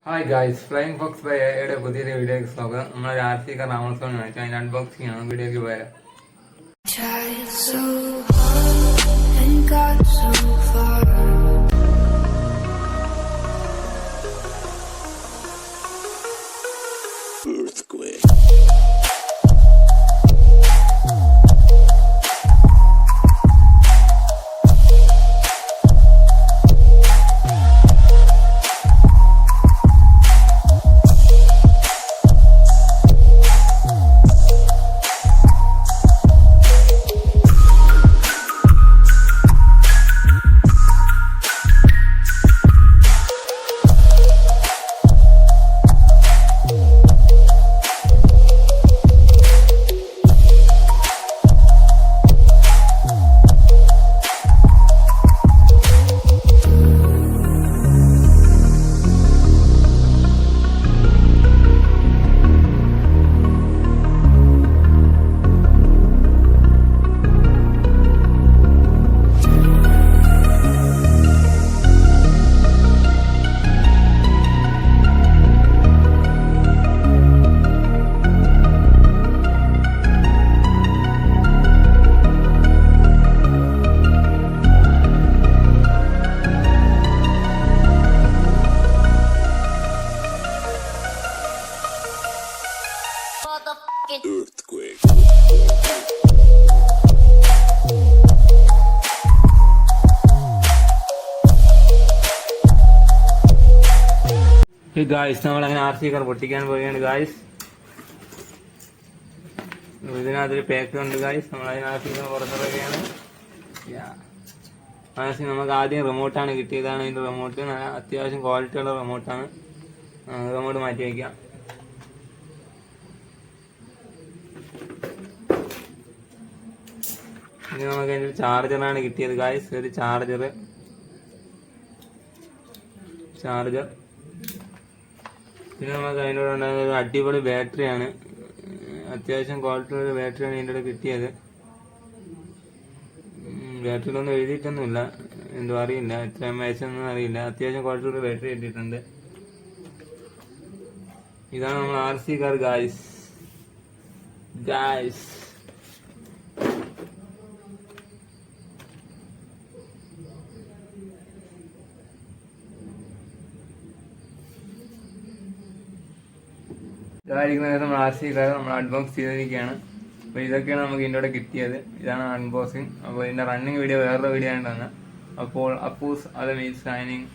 Hi guys, flying fox by എയുടെ പുതിയൊരു വീഡിയോയ്ക്ക് സ്വാഗതം. നമ്മളൊരു RC കാർ ആമസോൺ വാങ്ങിച്ചു, അതിന്റെ അൺബോക്സിംഗ് ആണ്. വീഡിയോയ്ക്ക് പോയാൽ earthquake. ഗായ്സ്, നമ്മളങ്ങനെ RC കാർ പൊട്ടിക്കാൻ പോവുകയാണ് ഗായ്സ്. ഇതിനകത്തൊരു പാക്ക് ഉണ്ട് ഗായ്സ്. നമ്മളതിന് RC കാർ പുറത്തിറക്കുകയാണ്. നമുക്ക് ആദ്യം റിമോട്ടാണ് കിട്ടിയതാണ്. ഇതിന്റെ റിമോട്ട് അത്യാവശ്യം ക്വാളിറ്റിയുള്ള റിമോട്ടാണ്. റിമോട്ട് മാറ്റി വയ്ക്കാം. ഇനി നമുക്ക് അതിൻ്റെ ഒരു ചാർജറാണ് കിട്ടിയത് ഗായ്സ്. ഒരു ചാർജർ പിന്നെ നമുക്ക് അതിനോട് ഉണ്ടാകുന്ന ഒരു അടിപൊളി ബാറ്ററിയാണ്. അത്യാവശ്യം ക്വാളിറ്റിയുള്ള ഒരു ബാറ്ററിയാണ് ഇതിൻ്റെ കൂടെ കിട്ടിയത്. ബാറ്ററിയിലൊന്നും എഴുതിയിട്ടൊന്നുമില്ല, എന്തോ അറിയില്ല, എത്ര MAH ഒന്നും അറിയില്ല. അത്യാവശ്യം ക്വാളിറ്റിയുള്ള ബാറ്ററി കിട്ടിയിട്ടുണ്ട്. ഇതാണ് നമ്മൾ RC കാർ ഗായ്സ്. ഇതായിരിക്കുന്ന നമ്മൾ RC കാർ നമ്മൾ അൺബോക്സ് ചെയ്തിരിക്കുകയാണ്. അപ്പോൾ ഇതൊക്കെയാണ് നമുക്ക് ഇതിൻ്റെ കൂടെ കിട്ടിയത്. ഇതാണ് അൺബോക്സിങ്. അപ്പോൾ ഇതിൻ്റെ റണ്ണിങ് വീഡിയോ വേറൊരു വീഡിയോ ആയിട്ടാണ്. അപ്പോൾ അപ്പൂസ് അത് മീൻസ് സൈനിങ്.